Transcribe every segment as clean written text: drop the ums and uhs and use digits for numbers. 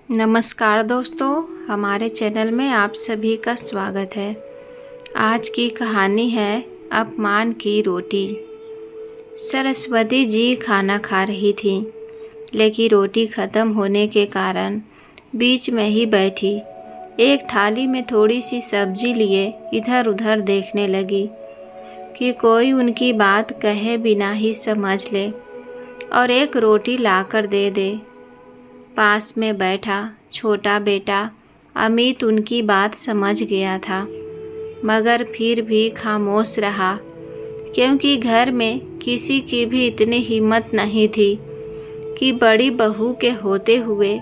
नमस्कार दोस्तों, हमारे चैनल में आप सभी का स्वागत है। आज की कहानी है अपमान की रोटी। सरस्वती जी खाना खा रही थी, लेकिन रोटी ख़त्म होने के कारण बीच में ही बैठी एक थाली में थोड़ी सी सब्जी लिए इधर उधर देखने लगी कि कोई उनकी बात कहे बिना ही समझ ले और एक रोटी लाकर दे दे। पास में बैठा छोटा बेटा अमित उनकी बात समझ गया था, मगर फिर भी खामोश रहा, क्योंकि घर में किसी की भी इतनी हिम्मत नहीं थी कि बड़ी बहू के होते हुए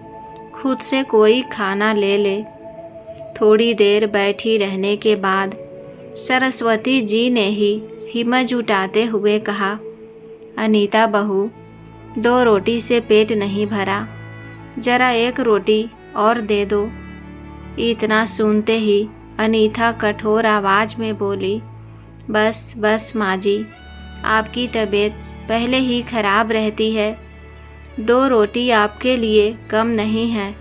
खुद से कोई खाना ले ले। थोड़ी देर बैठी रहने के बाद सरस्वती जी ने ही हिम्मत जुटाते हुए कहा, अनीता बहू, 2 रोटी से पेट नहीं भरा, जरा एक रोटी और दे दो। इतना सुनते ही अनीता कठोर आवाज़ में बोली, बस बस माँ जी, आपकी तबीयत पहले ही खराब रहती है, 2 रोटी आपके लिए कम नहीं है,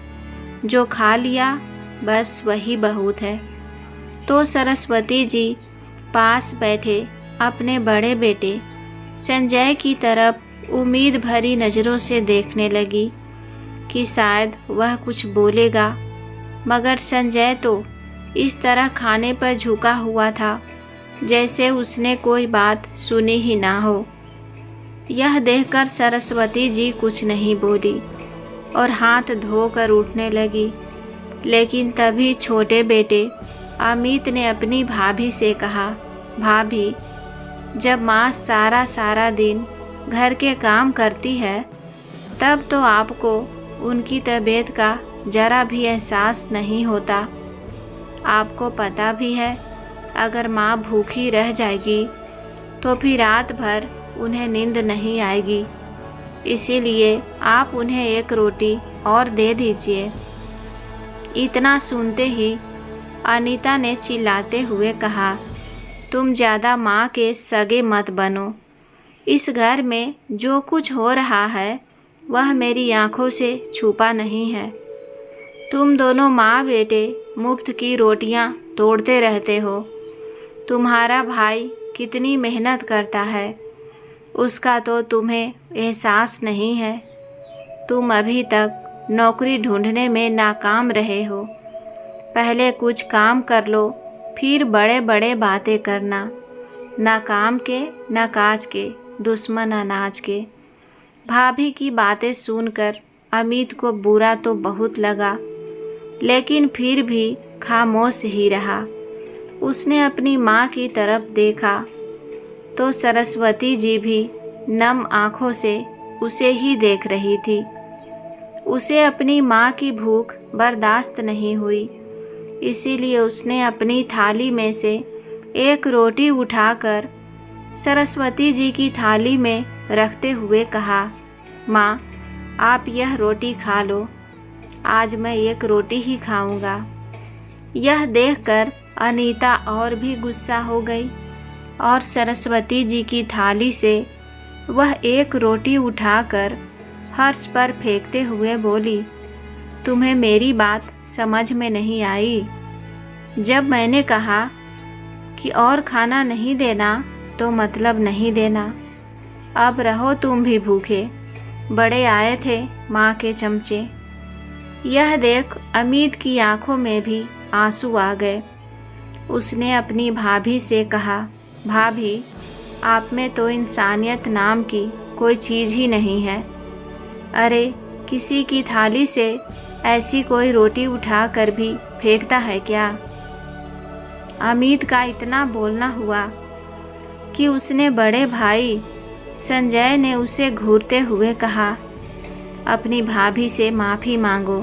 जो खा लिया बस वही बहुत है। तो सरस्वती जी पास बैठे अपने बड़े बेटे संजय की तरफ उम्मीद भरी नज़रों से देखने लगी कि शायद वह कुछ बोलेगा, मगर संजय तो इस तरह खाने पर झुका हुआ था जैसे उसने कोई बात सुनी ही ना हो। यह देखकर सरस्वती जी कुछ नहीं बोली और हाथ धोकर उठने लगी, लेकिन तभी छोटे बेटे अमित ने अपनी भाभी से कहा, भाभी, जब माँ सारा दिन घर के काम करती है तब तो आपको उनकी तबीयत का जरा भी एहसास नहीं होता। आपको पता भी है, अगर माँ भूखी रह जाएगी तो फिर रात भर उन्हें नींद नहीं आएगी, इसीलिए आप उन्हें एक रोटी और दे दीजिए। इतना सुनते ही अनीता ने चिल्लाते हुए कहा, तुम ज़्यादा माँ के सगे मत बनो। इस घर में जो कुछ हो रहा है वह मेरी आंखों से छुपा नहीं है। तुम दोनों माँ बेटे मुफ्त की रोटियां तोड़ते रहते हो। तुम्हारा भाई कितनी मेहनत करता है, उसका तो तुम्हें एहसास नहीं है। तुम अभी तक नौकरी ढूंढने में नाकाम रहे हो। पहले कुछ काम कर लो, फिर बड़े बड़े बातें करना। ना काम के ना काज के, दुश्मन अनाज के। भाभी की बातें सुनकर अमित को बुरा तो बहुत लगा, लेकिन फिर भी खामोश ही रहा। उसने अपनी माँ की तरफ देखा तो सरस्वती जी भी नम आँखों से उसे ही देख रही थी। उसे अपनी माँ की भूख बर्दाश्त नहीं हुई, इसीलिए उसने अपनी थाली में से एक रोटी उठाकर सरस्वती जी की थाली में रखते हुए कहा, माँ, आप यह रोटी खा लो, आज मैं एक रोटी ही खाऊंगा। यह देखकर अनीता और भी गुस्सा हो गई और सरस्वती जी की थाली से वह एक रोटी उठाकर फर्श पर फेंकते हुए बोली, तुम्हें मेरी बात समझ में नहीं आई? जब मैंने कहा कि और खाना नहीं देना तो मतलब नहीं देना। अब रहो तुम भी भूखे, बड़े आए थे माँ के चमचे। यह देख अमित की आंखों में भी आंसू आ गए। उसने अपनी भाभी से कहा, भाभी, आप में तो इंसानियत नाम की कोई चीज़ ही नहीं है। अरे, किसी की थाली से ऐसी कोई रोटी उठा कर भी फेंकता है क्या? अमित का इतना बोलना हुआ कि उसने बड़े भाई संजय ने उसे घूरते हुए कहा, अपनी भाभी से माफ़ी मांगो।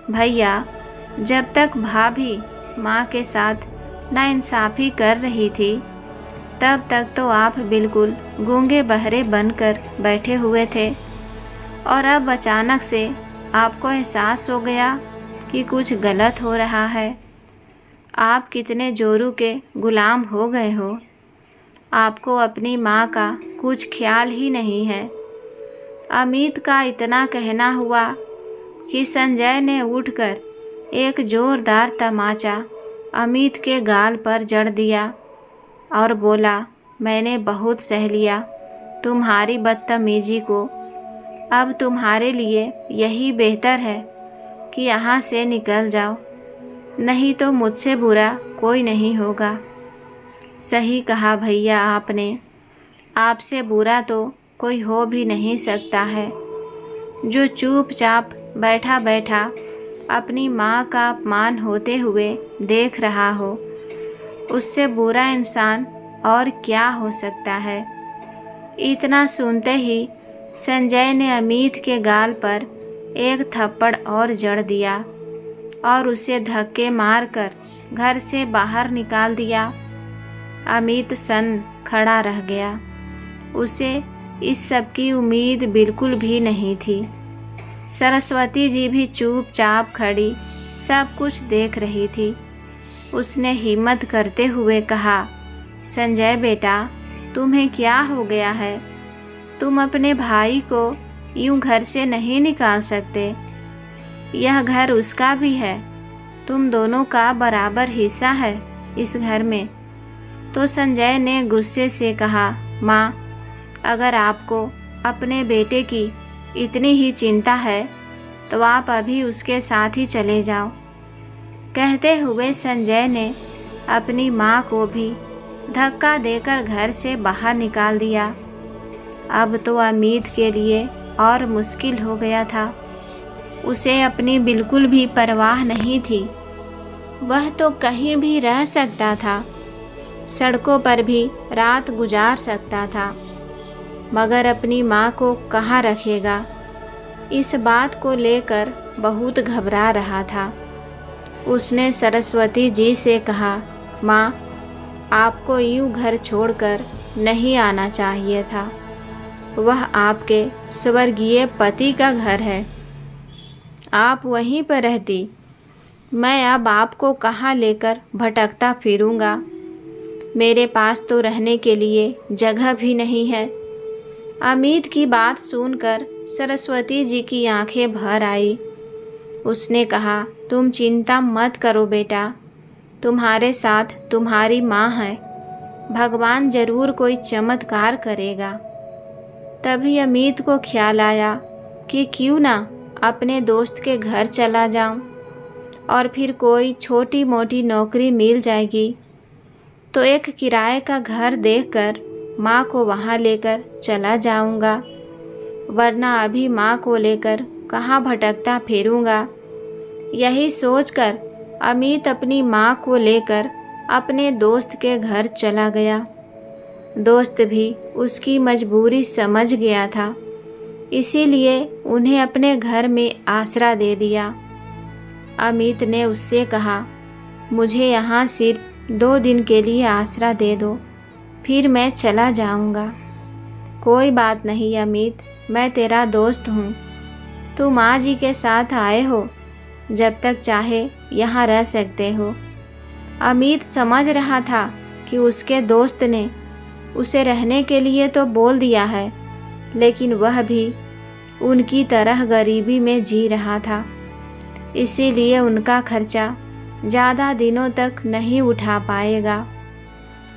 भैया, जब तक भाभी माँ के साथ नाइंसाफ़ी कर रही थी तब तक तो आप बिल्कुल गूंगे बहरे बनकर बैठे हुए थे, और अब अचानक से आपको एहसास हो गया कि कुछ गलत हो रहा है। आप कितने जोरू के गुलाम हो गए हो। आपको अपनी माँ का कुछ ख्याल ही नहीं है। अमित का इतना कहना हुआ कि संजय ने उठकर एक जोरदार तमाचा अमित के गाल पर जड़ दिया और बोला, मैंने बहुत सह लिया तुम्हारी बदतमीजी को। अब तुम्हारे लिए यही बेहतर है कि यहाँ से निकल जाओ, नहीं तो मुझसे बुरा कोई नहीं होगा। सही कहा भैया आपने, आपसे बुरा तो कोई हो भी नहीं सकता है। जो चुपचाप बैठा बैठा अपनी माँ का अपमान होते हुए देख रहा हो, उससे बुरा इंसान और क्या हो सकता है। इतना सुनते ही संजय ने अमित के गाल पर एक थप्पड़ और जड़ दिया और उसे धक्के मारकर घर से बाहर निकाल दिया। अमित सन्न खड़ा रह गया। उसे इस सब की उम्मीद बिल्कुल भी नहीं थी। सरस्वती जी भी चुपचाप खड़ी सब कुछ देख रही थी। उसने हिम्मत करते हुए कहा, संजय बेटा, तुम्हें क्या हो गया है? तुम अपने भाई को यूं घर से नहीं निकाल सकते। यह घर उसका भी है, तुम दोनों का बराबर हिस्सा है इस घर में। तो संजय ने गुस्से से कहा, माँ, अगर आपको अपने बेटे की इतनी ही चिंता है तो आप अभी उसके साथ ही चले जाओ। कहते हुए संजय ने अपनी माँ को भी धक्का देकर घर से बाहर निकाल दिया। अब तो अमित के लिए और मुश्किल हो गया था। उसे अपनी बिल्कुल भी परवाह नहीं थी। वह तो कहीं भी रह सकता था, सड़कों पर भी रात गुजार सकता था, मगर अपनी माँ को कहाँ रखेगा, इस बात को लेकर बहुत घबरा रहा था। उसने सरस्वती जी से कहा, माँ, आपको यूं घर छोड़कर नहीं आना चाहिए था। वह आपके स्वर्गीय पति का घर है, आप वहीं पर रहती। मैं अब आपको कहाँ लेकर भटकता फिरूंगा? मेरे पास तो रहने के लिए जगह भी नहीं है। अमित की बात सुनकर सरस्वती जी की आंखें भर आई। उसने कहा, तुम चिंता मत करो बेटा, तुम्हारे साथ तुम्हारी माँ है, भगवान जरूर कोई चमत्कार करेगा। तभी अमित को ख्याल आया कि क्यों ना अपने दोस्त के घर चला जाऊं, और फिर कोई छोटी मोटी नौकरी मिल जाएगी तो एक किराए का घर देखकर माँ को वहाँ लेकर चला जाऊंगा, वरना अभी माँ को लेकर कहाँ भटकता फिरूंगा। यही सोचकर अमित अपनी माँ को लेकर अपने दोस्त के घर चला गया। दोस्त भी उसकी मजबूरी समझ गया था, इसीलिए उन्हें अपने घर में आसरा दे दिया। अमित ने उससे कहा, मुझे यहाँ सिर्फ 2 दिन के लिए आसरा दे दो, फिर मैं चला जाऊँगा। कोई बात नहीं अमित, मैं तेरा दोस्त हूँ, तुम माँ जी के साथ आए हो, जब तक चाहे यहाँ रह सकते हो। अमित समझ रहा था कि उसके दोस्त ने उसे रहने के लिए तो बोल दिया है, लेकिन वह भी उनकी तरह गरीबी में जी रहा था, इसीलिए उनका खर्चा ज़्यादा दिनों तक नहीं उठा पाएगा।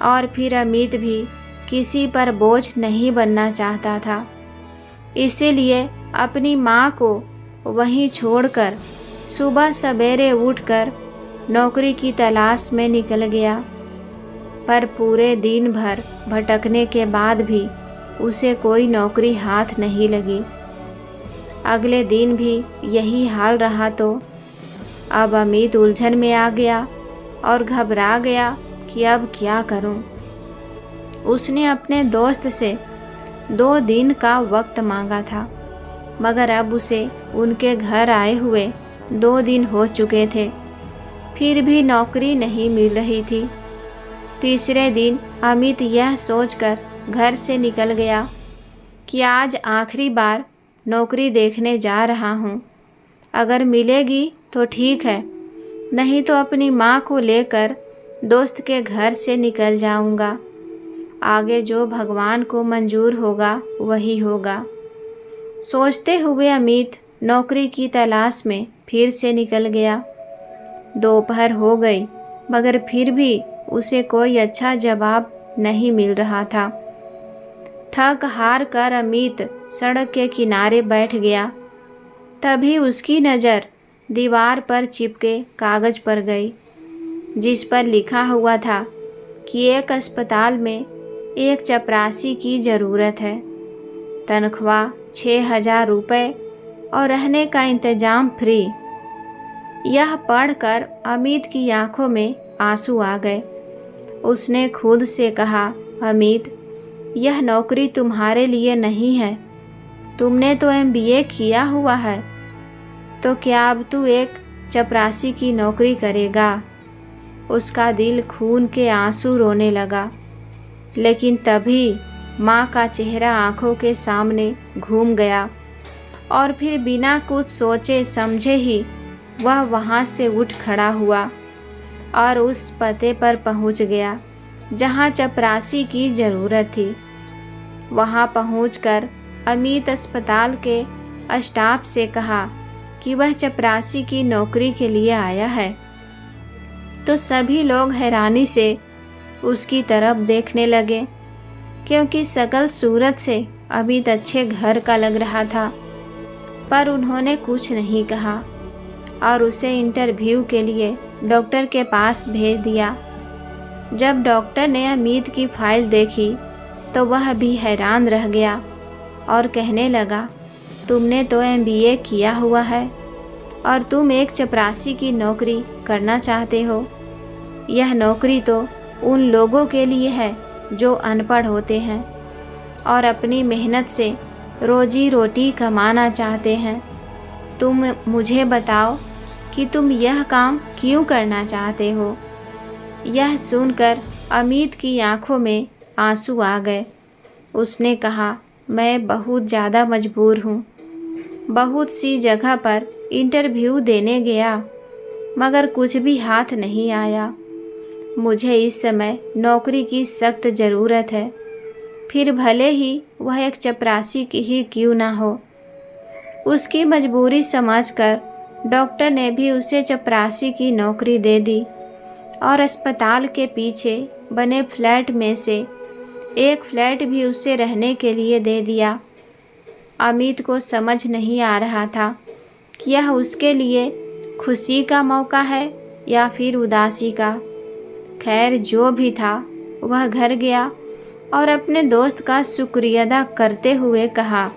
और फिर अमित भी किसी पर बोझ नहीं बनना चाहता था, इसीलिए अपनी माँ को वहीं छोड़कर सुबह सवेरे उठकर नौकरी की तलाश में निकल गया। पर पूरे दिन भर भटकने के बाद भी उसे कोई नौकरी हाथ नहीं लगी। अगले दिन भी यही हाल रहा तो अब अमित उलझन में आ गया और घबरा गया कि अब क्या करूं। उसने अपने दोस्त से 2 दिन का वक्त मांगा था, मगर अब उसे उनके घर आए हुए 2 दिन हो चुके थे, फिर भी नौकरी नहीं मिल रही थी। तीसरे दिन अमित यह सोचकर घर से निकल गया कि आज आखिरी बार नौकरी देखने जा रहा हूँ। अगर मिलेगी तो ठीक है, नहीं तो अपनी माँ को लेकर दोस्त के घर से निकल जाऊँगा। आगे जो भगवान को मंजूर होगा वही होगा। सोचते हुए अमित नौकरी की तलाश में फिर से निकल गया। दोपहर हो गई मगर फिर भी उसे कोई अच्छा जवाब नहीं मिल रहा था। थक हार कर अमित सड़क के किनारे बैठ गया। तभी उसकी नज़र दीवार पर चिपके कागज पर गई, जिस पर लिखा हुआ था कि एक अस्पताल में एक चपरासी की ज़रूरत है। तनख्वाह 6,000 रुपये और रहने का इंतज़ाम फ्री। यह पढ़कर अमित की आंखों में आंसू आ गए। उसने खुद से कहा, अमित, यह नौकरी तुम्हारे लिए नहीं है। तुमने तो MBA किया हुआ है, तो क्या अब तू एक चपरासी की नौकरी करेगा? उसका दिल खून के आंसू रोने लगा। लेकिन तभी माँ का चेहरा आंखों के सामने घूम गया और फिर बिना कुछ सोचे समझे ही वह वहाँ से उठ खड़ा हुआ और उस पते पर पहुँच गया जहाँ चपरासी की ज़रूरत थी। वहाँ पहुँचकर अमित अस्पताल के स्टाफ से कहा कि वह चपरासी की नौकरी के लिए आया है। तो सभी लोग हैरानी से उसकी तरफ देखने लगे, क्योंकि शकल सूरत से अमित अच्छे घर का लग रहा था। पर उन्होंने कुछ नहीं कहा और उसे इंटरव्यू के लिए डॉक्टर के पास भेज दिया। जब डॉक्टर ने अमित की फाइल देखी तो वह भी हैरान रह गया और कहने लगा, तुमने तो MBA किया हुआ है और तुम एक चपरासी की नौकरी करना चाहते हो। यह नौकरी तो उन लोगों के लिए है जो अनपढ़ होते हैं और अपनी मेहनत से रोजी रोटी कमाना चाहते हैं। तुम मुझे बताओ कि तुम यह काम क्यों करना चाहते हो? यह सुनकर अमित की आंखों में आंसू आ गए। उसने कहा, मैं बहुत ज़्यादा मजबूर हूँ। बहुत सी जगह पर इंटरव्यू देने गया मगर कुछ भी हाथ नहीं आया। मुझे इस समय नौकरी की सख्त ज़रूरत है, फिर भले ही वह एक चपरासी की ही क्यों ना हो। उसकी मजबूरी समझकर डॉक्टर ने भी उसे चपरासी की नौकरी दे दी और अस्पताल के पीछे बने फ्लैट में से एक फ्लैट भी उसे रहने के लिए दे दिया। अमित को समझ नहीं आ रहा था कि यह उसके लिए खुशी का मौका है या फिर उदासी का। खैर, जो भी था वह घर गया और अपने दोस्त का शुक्रिया अदा करते हुए कहा,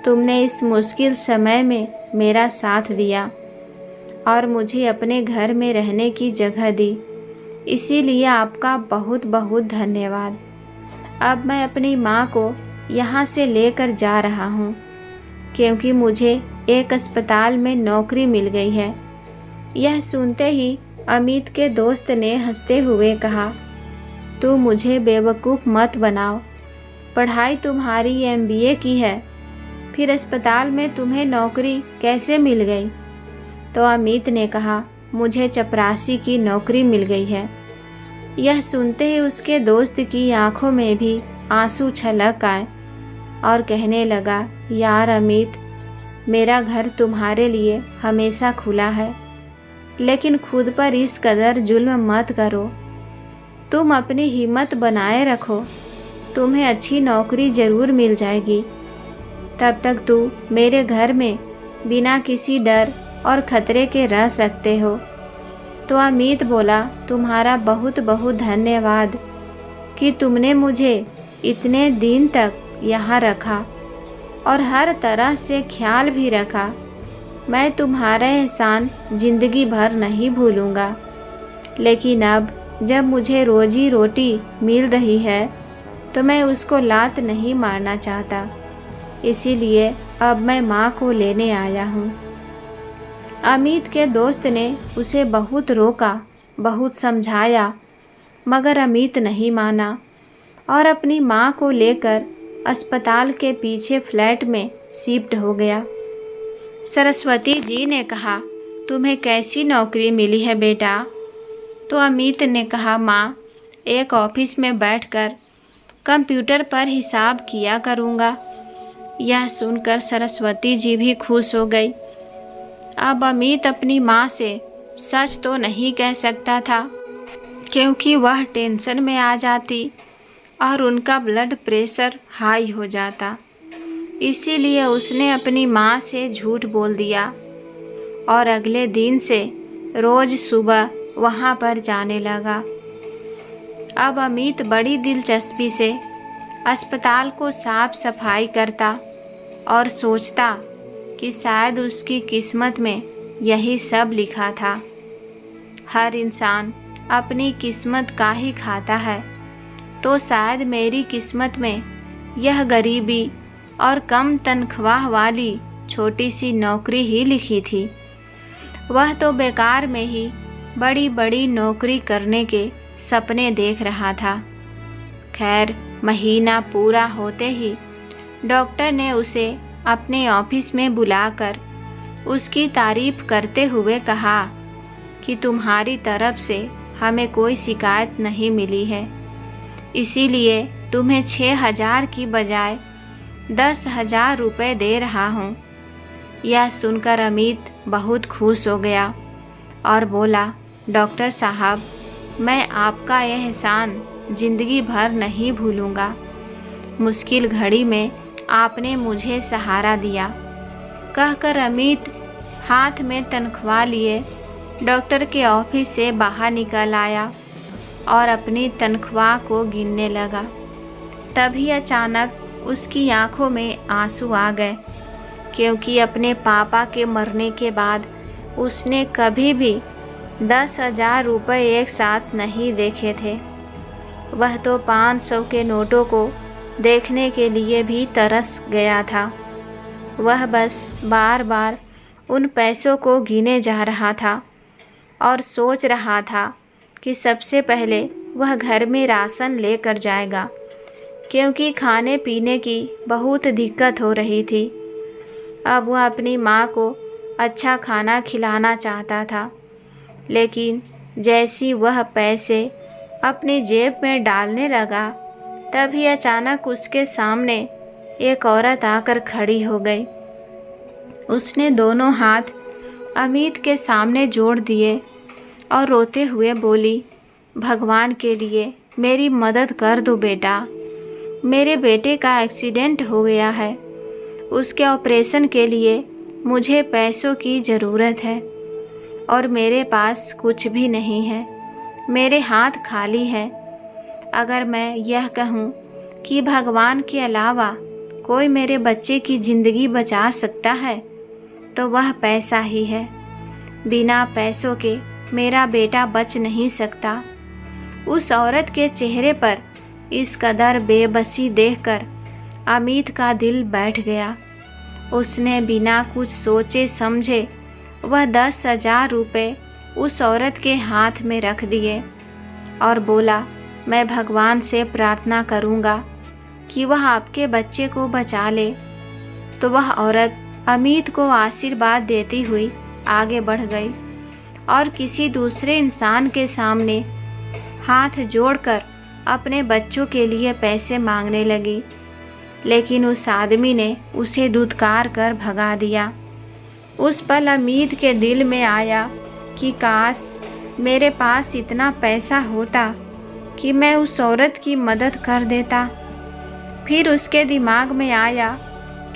तुमने इस मुश्किल समय में मेरा साथ दिया और मुझे अपने घर में रहने की जगह दी, इसीलिए आपका बहुत बहुत धन्यवाद। अब मैं अपनी माँ को यहाँ से लेकर जा रहा हूँ, क्योंकि मुझे एक अस्पताल में नौकरी मिल गई है। यह सुनते ही अमित के दोस्त ने हंसते हुए कहा, तू मुझे बेवकूफ़ मत बनाओ। पढ़ाई तुम्हारी MBA की है, फिर अस्पताल में तुम्हें नौकरी कैसे मिल गई? तो अमित ने कहा, मुझे चपरासी की नौकरी मिल गई है। यह सुनते ही उसके दोस्त की आंखों में भी आंसू छलक आए और कहने लगा, यार अमित, मेरा घर तुम्हारे लिए हमेशा खुला है, लेकिन खुद पर इस कदर जुल्म मत करो। तुम अपनी हिम्मत बनाए रखो, तुम्हें अच्छी नौकरी ज़रूर मिल जाएगी। तब तक तू मेरे घर में बिना किसी डर और खतरे के रह सकते हो। तो अमित बोला, तुम्हारा बहुत बहुत धन्यवाद कि तुमने मुझे इतने दिन तक यहाँ रखा और हर तरह से ख्याल भी रखा। मैं तुम्हारा एहसान ज़िंदगी भर नहीं भूलूँगा। लेकिन अब जब मुझे रोजी रोटी मिल रही है तो मैं उसको लात नहीं मारना चाहता, इसीलिए अब मैं माँ को लेने आया हूँ। अमित के दोस्त ने उसे बहुत रोका, बहुत समझाया, मगर अमित नहीं माना और अपनी माँ को लेकर अस्पताल के पीछे फ्लैट में शिफ्ट हो गया। सरस्वती जी ने कहा, तुम्हें कैसी नौकरी मिली है बेटा? तो अमित ने कहा, माँ, एक ऑफिस में बैठकर कंप्यूटर पर हिसाब किया करूँगा। यह सुनकर सरस्वती जी भी खुश हो गई। अब अमित अपनी माँ से सच तो नहीं कह सकता था, क्योंकि वह टेंशन में आ जाती और उनका ब्लड प्रेशर हाई हो जाता। इसीलिए उसने अपनी माँ से झूठ बोल दिया और अगले दिन से रोज सुबह वहाँ पर जाने लगा। अब अमित बड़ी दिलचस्पी से अस्पताल को साफ सफाई करता और सोचता कि शायद उसकी किस्मत में यही सब लिखा था। हर इंसान अपनी किस्मत का ही खाता है, तो शायद मेरी किस्मत में यह गरीबी और कम तनख्वाह वाली छोटी सी नौकरी ही लिखी थी। वह तो बेकार में ही बड़ी बड़ी नौकरी करने के सपने देख रहा था। खैर, महीना पूरा होते ही डॉक्टर ने उसे अपने ऑफिस में बुलाकर उसकी तारीफ करते हुए कहा कि तुम्हारी तरफ से हमें कोई शिकायत नहीं मिली है, इसीलिए तुम्हें 6,000 की बजाय 10,000 रुपये दे रहा हूँ। यह सुनकर अमित बहुत खुश हो गया और बोला, डॉक्टर साहब, मैं आपका यह एहसान जिंदगी भर नहीं भूलूंगा। मुश्किल घड़ी में आपने मुझे सहारा दिया। कहकर अमित हाथ में तनख्वाह लिए डॉक्टर के ऑफिस से बाहर निकल आया और अपनी तनख्वाह को गिनने लगा। तभी अचानक उसकी आंखों में आंसू आ गए, क्योंकि अपने पापा के मरने के बाद उसने कभी भी 10,000 रुपये एक साथ नहीं देखे थे। वह तो 500 के नोटों को देखने के लिए भी तरस गया था। वह बस बार बार उन पैसों को गिने जा रहा था और सोच रहा था कि सबसे पहले वह घर में राशन लेकर जाएगा, क्योंकि खाने पीने की बहुत दिक्कत हो रही थी। अब वह अपनी माँ को अच्छा खाना खिलाना चाहता था, लेकिन जैसी वह पैसे अपनी जेब में डालने लगा, तभी अचानक उसके सामने एक औरत आकर खड़ी हो गई। उसने दोनों हाथ अमित के सामने जोड़ दिए और रोते हुए बोली, भगवान के लिए मेरी मदद कर दो बेटा। मेरे बेटे का एक्सीडेंट हो गया है, उसके ऑपरेशन के लिए मुझे पैसों की ज़रूरत है और मेरे पास कुछ भी नहीं है। मेरे हाथ खाली है। अगर मैं यह कहूँ कि भगवान के अलावा कोई मेरे बच्चे की ज़िंदगी बचा सकता है, तो वह पैसा ही है। बिना पैसों के मेरा बेटा बच नहीं सकता। उस औरत के चेहरे पर इस कदर बेबसी देखकर अमित का दिल बैठ गया। उसने बिना कुछ सोचे समझे वह 10,000 रुपये उस औरत के हाथ में रख दिए और बोला, मैं भगवान से प्रार्थना करूँगा कि वह आपके बच्चे को बचा ले। तो वह औरत अमित को आशीर्वाद देती हुई आगे बढ़ गई और किसी दूसरे इंसान के सामने हाथ जोड़कर अपने बच्चों के लिए पैसे मांगने लगी, लेकिन उस आदमी ने उसे धुतकार कर भगा दिया। उस पल अमित के दिल में आया कि काश मेरे पास इतना पैसा होता कि मैं उस औरत की मदद कर देता। फिर उसके दिमाग में आया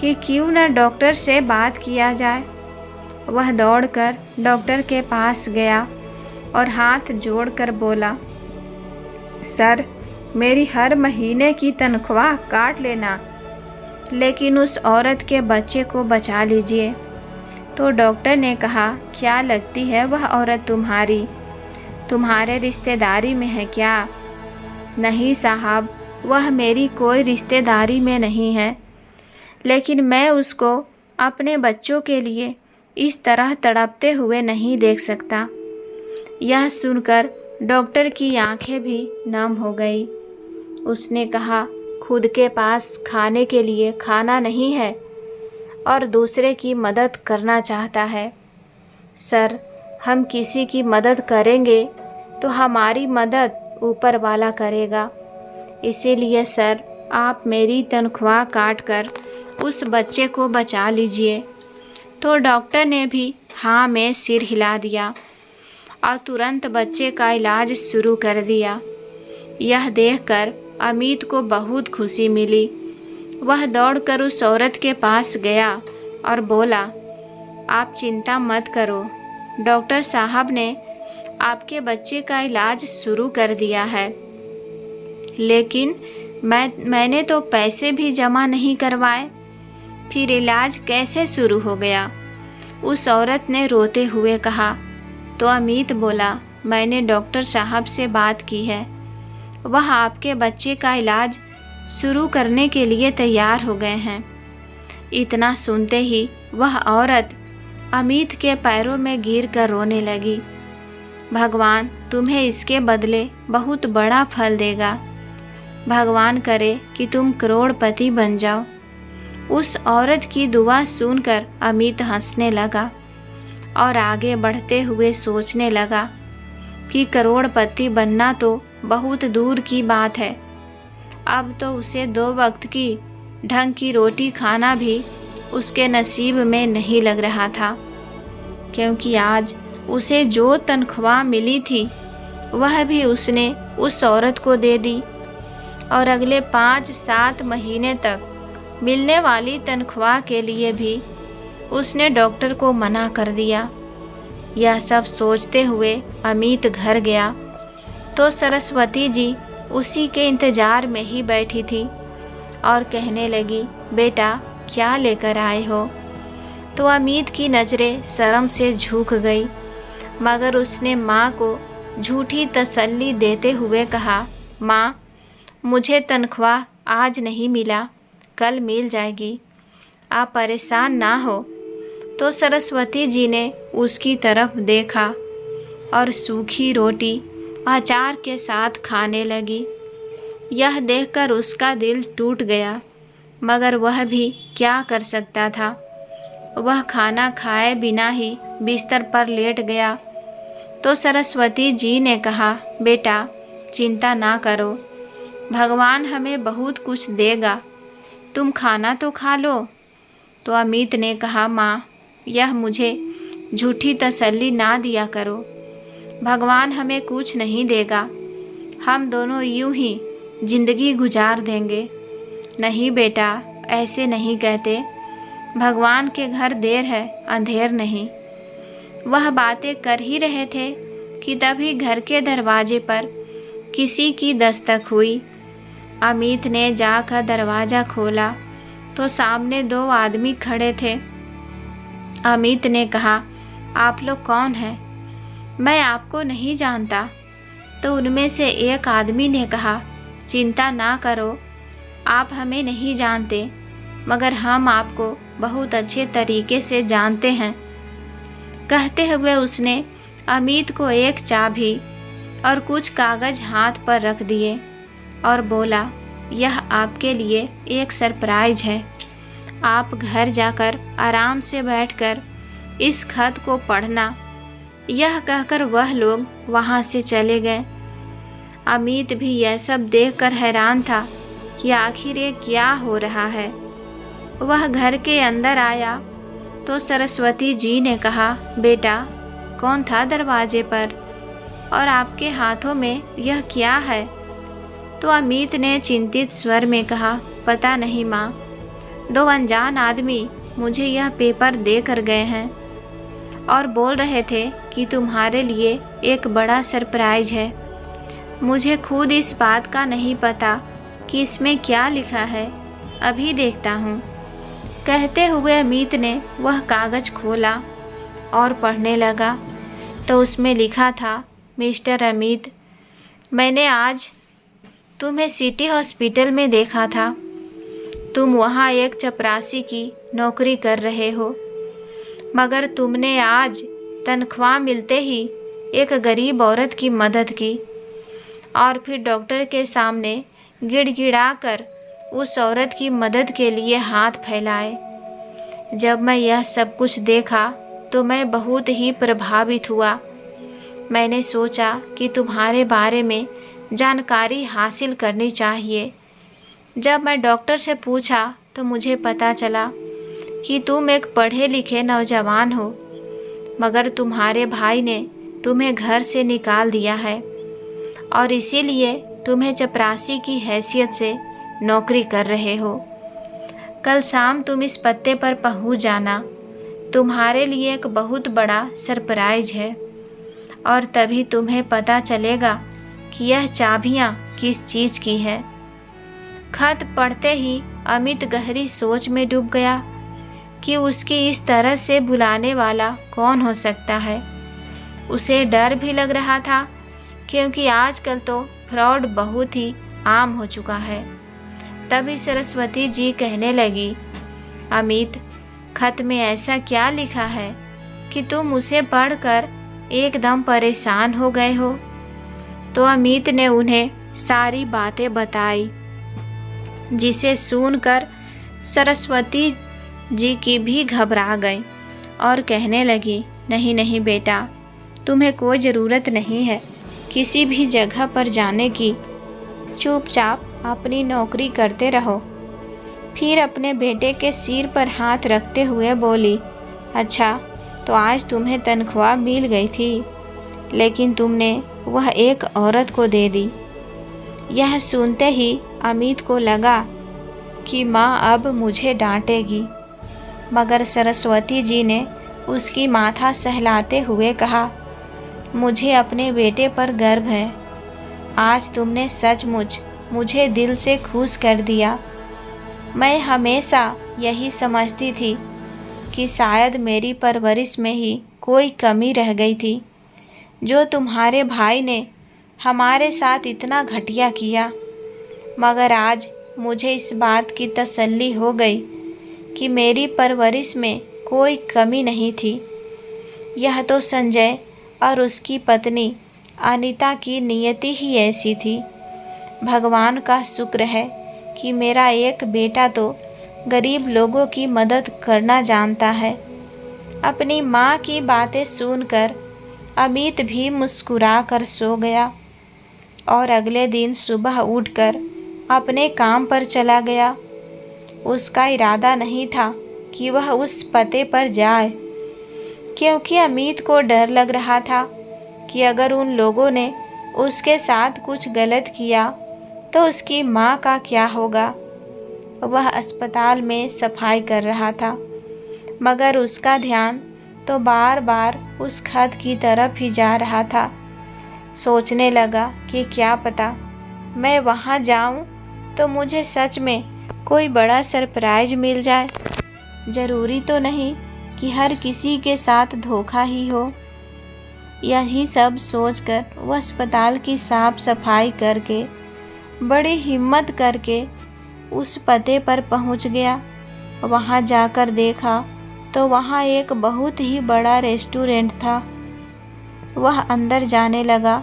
कि क्यों न डॉक्टर से बात किया जाए। वह दौड़कर डॉक्टर के पास गया और हाथ जोड़कर बोला, सर, मेरी हर महीने की तनख्वाह काट लेना, लेकिन उस औरत के बच्चे को बचा लीजिए। तो डॉक्टर ने कहा, क्या लगती है वह औरत तुम्हारे रिश्तेदारी में है क्या? नहीं साहब, वह मेरी कोई रिश्तेदारी में नहीं है, लेकिन मैं उसको अपने बच्चों के लिए इस तरह तड़पते हुए नहीं देख सकता। यह सुनकर डॉक्टर की आंखें भी नम हो गई। उसने कहा, खुद के पास खाने के लिए खाना नहीं है और दूसरे की मदद करना चाहता है। सर, हम किसी की मदद करेंगे तो हमारी मदद ऊपर वाला करेगा। इसीलिए सर, आप मेरी तनख्वाह काट कर उस बच्चे को बचा लीजिए। तो डॉक्टर ने भी हाँ में सिर हिला दिया और तुरंत बच्चे का इलाज शुरू कर दिया। यह देखकर अमित को बहुत खुशी मिली। वह दौड़कर उस औरत के पास गया और बोला, आप चिंता मत करो, डॉक्टर साहब ने आपके बच्चे का इलाज शुरू कर दिया है। लेकिन मैंने तो पैसे भी जमा नहीं करवाए, फिर इलाज कैसे शुरू हो गया? उस औरत ने रोते हुए कहा। तो अमित बोला, मैंने डॉक्टर साहब से बात की है, वह आपके बच्चे का इलाज शुरू करने के लिए तैयार हो गए हैं। इतना सुनते ही वह औरत अमित के पैरों में गिरकर रोने लगी। भगवान तुम्हें इसके बदले बहुत बड़ा फल देगा। भगवान करे कि तुम करोड़पति बन जाओ। उस औरत की दुआ सुनकर अमित हंसने लगा और आगे बढ़ते हुए सोचने लगा कि करोड़पति बनना तो बहुत दूर की बात है। अब तो उसे 2 वक्त की ढंग की रोटी खाना भी उसके नसीब में नहीं लग रहा था, क्योंकि आज उसे जो तनख्वाह मिली थी वह भी उसने उस औरत को दे दी और अगले 5-7 महीने तक मिलने वाली तनख्वाह के लिए भी उसने डॉक्टर को मना कर दिया। यह सब सोचते हुए अमित घर गया तो सरस्वती जी उसी के इंतजार में ही बैठी थी और कहने लगी, बेटा क्या लेकर आए हो? तो अमित की नज़रें शर्म से झुक गई, मगर उसने माँ को झूठी तसल्ली देते हुए कहा, माँ मुझे तनख्वाह आज नहीं मिला, कल मिल जाएगी, आप परेशान ना हो। तो सरस्वती जी ने उसकी तरफ देखा और सूखी रोटी अचार के साथ खाने लगी। यह देखकर उसका दिल टूट गया, मगर वह भी क्या कर सकता था। वह खाना खाए बिना ही बिस्तर पर लेट गया। तो सरस्वती जी ने कहा, बेटा चिंता ना करो, भगवान हमें बहुत कुछ देगा, तुम खाना तो खा लो। तो अमित ने कहा, माँ यह मुझे झूठी तसल्ली ना दिया करो, भगवान हमें कुछ नहीं देगा, हम दोनों यूं ही जिंदगी गुजार देंगे। नहीं बेटा, ऐसे नहीं कहते, भगवान के घर देर है अंधेर नहीं। वह बातें कर ही रहे थे कि तभी घर के दरवाजे पर किसी की दस्तक हुई। अमित ने जाकर दरवाज़ा खोला तो सामने 2 आदमी खड़े थे। अमित ने कहा, आप लोग कौन हैं? मैं आपको नहीं जानता। तो उनमें से एक आदमी ने कहा, चिंता ना करो, आप हमें नहीं जानते, मगर हम आपको बहुत अच्छे तरीके से जानते हैं। कहते हुए उसने अमित को एक चाबी और कुछ कागज़ हाथ पर रख दिए और बोला, यह आपके लिए एक सरप्राइज है, आप घर जाकर आराम से बैठकर इस खत को पढ़ना। यह कहकर वह लोग वहाँ से चले गए। अमित भी यह सब देखकर हैरान था कि आखिर ये क्या हो रहा है। वह घर के अंदर आया तो सरस्वती जी ने कहा, बेटा कौन था दरवाजे पर और आपके हाथों में यह क्या है? तो अमित ने चिंतित स्वर में कहा, पता नहीं माँ, 2 अनजान आदमी मुझे यह पेपर दे कर गए हैं और बोल रहे थे कि तुम्हारे लिए एक बड़ा सरप्राइज है। मुझे खुद इस बात का नहीं पता कि इसमें क्या लिखा है, अभी देखता हूँ। कहते हुए अमित ने वह कागज़ खोला और पढ़ने लगा तो उसमें लिखा था, मिस्टर अमित, मैंने आज तुम्हें सिटी हॉस्पिटल में देखा था। तुम वहाँ एक चपरासी की नौकरी कर रहे हो, मगर तुमने आज तनख्वाह मिलते ही एक गरीब औरत की मदद की और फिर डॉक्टर के सामने गिड़गिड़ाकर उस औरत की मदद के लिए हाथ फैलाए। जब मैं यह सब कुछ देखा तो मैं बहुत ही प्रभावित हुआ। मैंने सोचा कि तुम्हारे बारे में जानकारी हासिल करनी चाहिए। जब मैं डॉक्टर से पूछा तो मुझे पता चला कि तुम एक पढ़े लिखे नौजवान हो, मगर तुम्हारे भाई ने तुम्हें घर से निकाल दिया है और इसीलिए तुम्हें चपरासी की हैसियत से नौकरी कर रहे हो। कल शाम तुम इस पत्ते पर पहुंच जाना, तुम्हारे लिए एक बहुत बड़ा सरप्राइज है और तभी तुम्हें पता चलेगा कि यह चाबियां किस चीज़ की है। खत पढ़ते ही अमित गहरी सोच में डूब गया कि उसकी इस तरह से बुलाने वाला कौन हो सकता है। उसे डर भी लग रहा था क्योंकि आजकल तो फ्रॉड बहुत ही आम हो चुका है। तभी सरस्वती जी कहने लगी, अमित, खत में ऐसा क्या लिखा है कि तुम उसे पढ़कर एकदम परेशान हो गए हो। तो अमित ने उन्हें सारी बातें बताई, जिसे सुनकर सरस्वती जी की भी घबरा गई और कहने लगी, नहीं नहीं बेटा, तुम्हें कोई ज़रूरत नहीं है किसी भी जगह पर जाने की। चुपचाप अपनी नौकरी करते रहो। फिर अपने बेटे के सिर पर हाथ रखते हुए बोली, अच्छा, तो आज तुम्हें तनख्वाह मिल गई थी, लेकिन तुमने वह एक औरत को दे दी। यह सुनते ही अमित को लगा कि माँ अब मुझे डांटेगी, मगर सरस्वती जी ने उसकी माथा सहलाते हुए कहा, मुझे अपने बेटे पर गर्व है। आज तुमने सचमुच मुझे दिल से खुश कर दिया। मैं हमेशा यही समझती थी कि शायद मेरी परवरिश में ही कोई कमी रह गई थी, जो तुम्हारे भाई ने हमारे साथ इतना घटिया किया। मगर आज मुझे इस बात की तसल्ली हो गई कि मेरी परवरिश में कोई कमी नहीं थी। यह तो संजय और उसकी पत्नी अनीता की नियति ही ऐसी थी। भगवान का शुक्र है कि मेरा एक बेटा तो गरीब लोगों की मदद करना जानता है। अपनी माँ की बातें सुनकर अमित भी मुस्कुरा कर सो गया और अगले दिन सुबह उठकर अपने काम पर चला गया। उसका इरादा नहीं था कि वह उस पते पर जाए, क्योंकि अमित को डर लग रहा था कि अगर उन लोगों ने उसके साथ कुछ गलत किया तो उसकी माँ का क्या होगा। वह अस्पताल में सफाई कर रहा था, मगर उसका ध्यान तो बार बार उस खत की तरफ ही जा रहा था। सोचने लगा कि क्या पता मैं वहाँ जाऊँ तो मुझे सच में कोई बड़ा सरप्राइज मिल जाए। ज़रूरी तो नहीं कि हर किसी के साथ धोखा ही हो। यही सब सोचकर वह अस्पताल की साफ सफाई करके बड़ी हिम्मत करके उस पते पर पहुंच गया। वहां जाकर देखा तो वहां एक बहुत ही बड़ा रेस्टोरेंट था। वह अंदर जाने लगा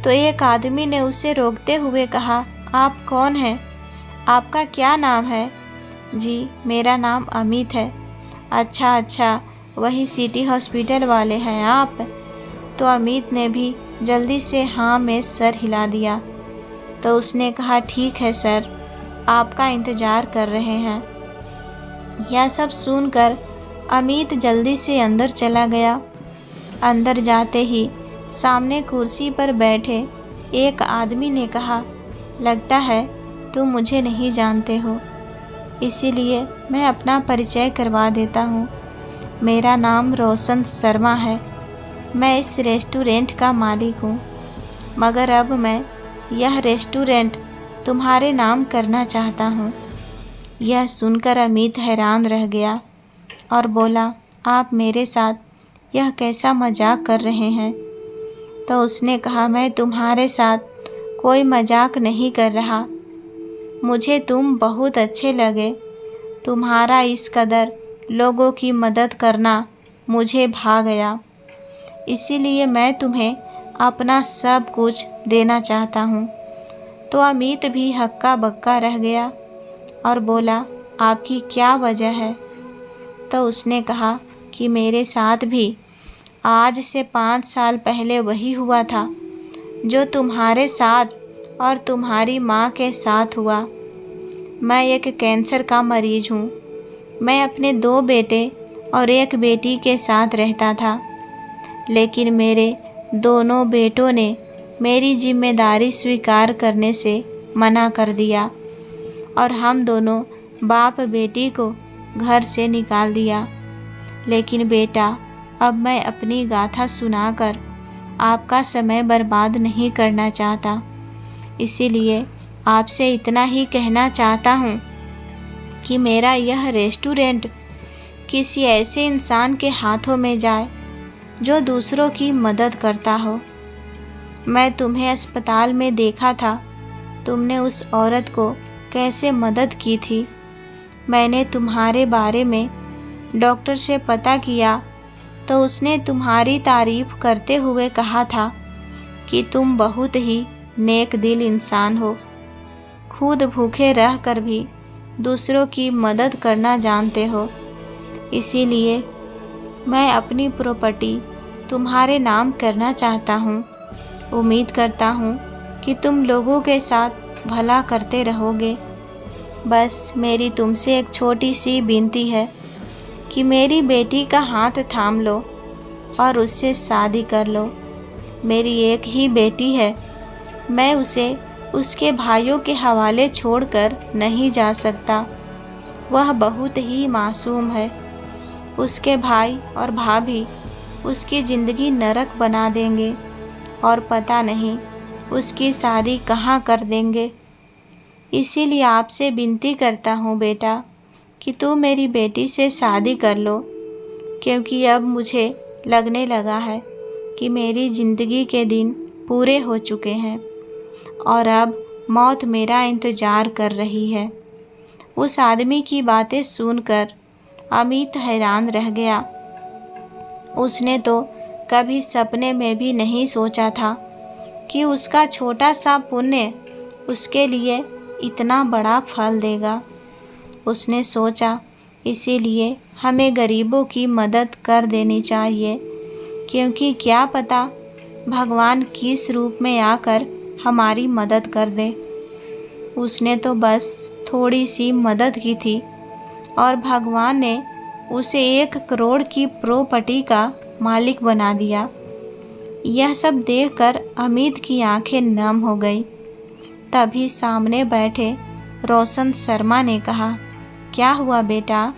तो एक आदमी ने उसे रोकते हुए कहा, आप कौन हैं? आपका क्या नाम है? जी, मेरा नाम अमित है। अच्छा अच्छा, वही सिटी हॉस्पिटल वाले हैं आप? तो अमित ने भी जल्दी से हाँ में सर हिला दिया। तो उसने कहा, ठीक है सर, आपका इंतज़ार कर रहे हैं। यह सब सुनकर अमित जल्दी से अंदर चला गया। अंदर जाते ही सामने कुर्सी पर बैठे एक आदमी ने कहा, लगता है तुम मुझे नहीं जानते हो, इसीलिए मैं अपना परिचय करवा देता हूँ। मेरा नाम रोशन शर्मा है। मैं इस रेस्टोरेंट का मालिक हूँ, मगर अब मैं यह रेस्टोरेंट तुम्हारे नाम करना चाहता हूँ। यह सुनकर अमित हैरान रह गया और बोला, आप मेरे साथ यह कैसा मजाक कर रहे हैं? तो उसने कहा, मैं तुम्हारे साथ कोई मजाक नहीं कर रहा। मुझे तुम बहुत अच्छे लगे। तुम्हारा इस कदर लोगों की मदद करना मुझे भा गया, इसीलिए मैं तुम्हें अपना सब कुछ देना चाहता हूँ। तो अमित भी हक्का बक्का रह गया और बोला, आपकी क्या वजह है? तो उसने कहा कि मेरे साथ भी आज से 5 साल पहले वही हुआ था जो तुम्हारे साथ और तुम्हारी माँ के साथ हुआ। मैं एक कैंसर का मरीज हूँ। मैं अपने 2 बेटे और 1 बेटी के साथ रहता था, लेकिन मेरे दोनों बेटों ने मेरी जिम्मेदारी स्वीकार करने से मना कर दिया और हम दोनों बाप बेटी को घर से निकाल दिया। लेकिन बेटा, अब मैं अपनी गाथा सुनाकर आपका समय बर्बाद नहीं करना चाहता, इसीलिए आपसे इतना ही कहना चाहता हूँ कि मेरा यह रेस्टोरेंट किसी ऐसे इंसान के हाथों में जाए जो दूसरों की मदद करता हो। मैं तुम्हें अस्पताल में देखा था, तुमने उस औरत को कैसे मदद की थी। मैंने तुम्हारे बारे में डॉक्टर से पता किया तो उसने तुम्हारी तारीफ करते हुए कहा था कि तुम बहुत ही नेक दिल इंसान हो, खुद भूखे रहकर भी दूसरों की मदद करना जानते हो। इसीलिए मैं अपनी प्रॉपर्टी तुम्हारे नाम करना चाहता हूँ। उम्मीद करता हूँ कि तुम लोगों के साथ भला करते रहोगे। बस मेरी तुमसे एक छोटी सी विनती है कि मेरी बेटी का हाथ थाम लो और उससे शादी कर लो। मेरी एक ही बेटी है, मैं उसे उसके भाइयों के हवाले छोड़कर नहीं जा सकता। वह बहुत ही मासूम है। उसके भाई और भाभी उसकी ज़िंदगी नरक बना देंगे और पता नहीं उसकी शादी कहाँ कर देंगे। इसीलिए आपसे विनती करता हूँ बेटा कि तू मेरी बेटी से शादी कर लो, क्योंकि अब मुझे लगने लगा है कि मेरी ज़िंदगी के दिन पूरे हो चुके हैं और अब मौत मेरा इंतज़ार कर रही है। उस आदमी की बातें सुनकर अमित हैरान रह गया। उसने तो कभी सपने में भी नहीं सोचा था कि उसका छोटा सा पुण्य उसके लिए इतना बड़ा फल देगा। उसने सोचा इसीलिए हमें गरीबों की मदद कर देनी चाहिए, क्योंकि क्या पता भगवान किस रूप में आकर हमारी मदद कर दे। उसने तो बस थोड़ी सी मदद की थी और भगवान ने उसे 1 करोड़ की प्रॉपर्टी का मालिक बना दिया। यह सब देखकर अमित की आंखें नम हो गई। तभी सामने बैठे रोशन शर्मा ने कहा, क्या हुआ बेटा,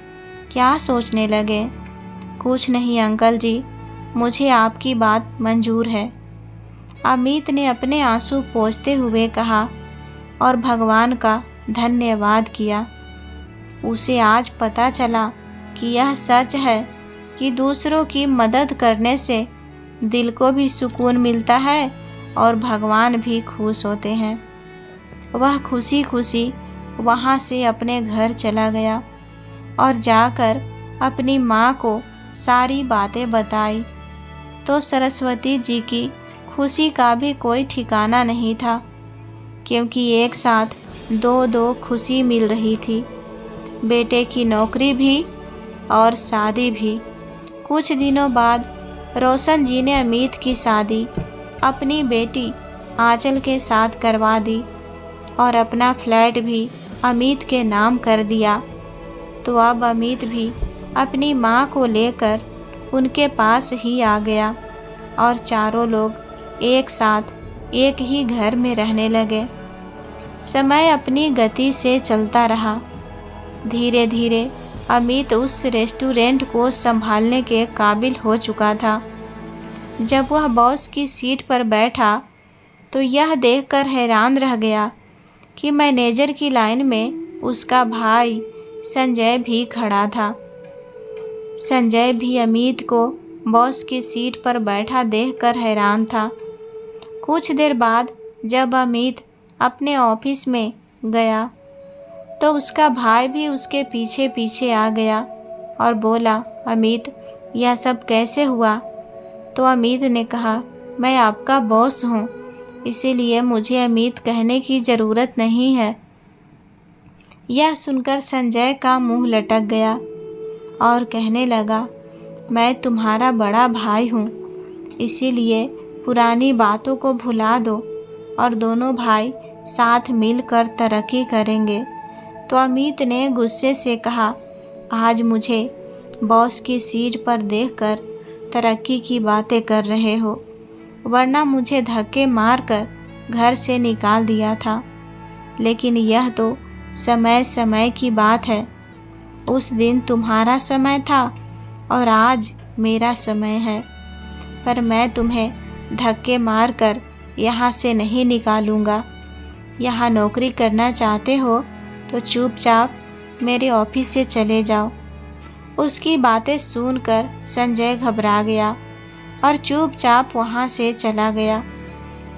क्या सोचने लगे? कुछ नहीं अंकल जी, मुझे आपकी बात मंजूर है। अमित ने अपने आंसू पोंछते हुए कहा और भगवान का धन्यवाद किया। उसे आज पता चला कि यह सच है कि दूसरों की मदद करने से दिल को भी सुकून मिलता है और भगवान भी खुश होते हैं। वह खुशी खुशी वहाँ से अपने घर चला गया और जाकर अपनी माँ को सारी बातें बताई तो सरस्वती जी की खुशी का भी कोई ठिकाना नहीं था, क्योंकि एक साथ 2 खुशी मिल रही थी, बेटे की नौकरी भी और शादी भी। कुछ दिनों बाद रोशन जी ने अमित की शादी अपनी बेटी आंचल के साथ करवा दी और अपना फ्लैट भी अमित के नाम कर दिया। तो अब अमित भी अपनी माँ को लेकर उनके पास ही आ गया और चारों लोग एक साथ एक ही घर में रहने लगे। समय अपनी गति से चलता रहा। धीरे धीरे अमित उस रेस्टोरेंट को संभालने के काबिल हो चुका था। जब वह बॉस की सीट पर बैठा तो यह देखकर हैरान रह गया कि मैनेजर की लाइन में उसका भाई संजय भी खड़ा था। संजय भी अमित को बॉस की सीट पर बैठा देखकर हैरान था। कुछ देर बाद जब अमित अपने ऑफिस में गया तो उसका भाई भी उसके पीछे पीछे आ गया और बोला, अमित, यह सब कैसे हुआ? तो अमित ने कहा, मैं आपका बॉस हूँ, इसीलिए मुझे अमित कहने की ज़रूरत नहीं है। यह सुनकर संजय का मुंह लटक गया और कहने लगा, मैं तुम्हारा बड़ा भाई हूँ, इसीलिए पुरानी बातों को भुला दो और दोनों भाई साथ मिलकर तरक्की करेंगे। तो तो अमित ने गुस्से से कहा, आज मुझे बॉस की सीट पर देखकर तरक्की की बातें कर रहे हो, वरना मुझे धक्के मारकर घर से निकाल दिया था। लेकिन यह तो समय समय की बात है। उस दिन तुम्हारा समय था और आज मेरा समय है, पर मैं तुम्हें धक्के मारकर यहाँ से नहीं निकालूंगा। यहाँ नौकरी करना चाहते हो तो चुपचाप मेरे ऑफिस से चले जाओ। उसकी बातें सुनकर संजय घबरा गया और चुपचाप वहाँ से चला गया।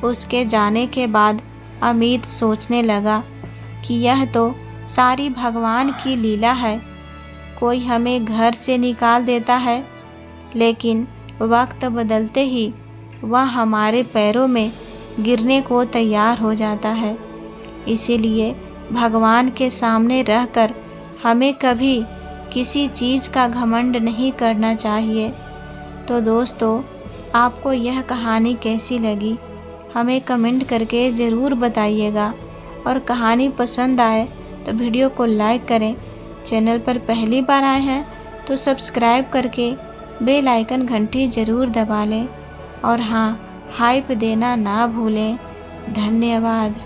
उसके जाने के बाद अमित सोचने लगा कि यह तो सारी भगवान की लीला है। कोई हमें घर से निकाल देता है, लेकिन वक्त बदलते ही वह हमारे पैरों में गिरने को तैयार हो जाता है। इसीलिए भगवान के सामने रहकर हमें कभी किसी चीज़ का घमंड नहीं करना चाहिए। तो दोस्तों, आपको यह कहानी कैसी लगी हमें कमेंट करके ज़रूर बताइएगा। और कहानी पसंद आए तो वीडियो को लाइक करें। चैनल पर पहली बार आए हैं तो सब्सक्राइब करके बेल आइकन घंटी ज़रूर दबा लें। और हाँ, हाइप देना ना भूलें। धन्यवाद।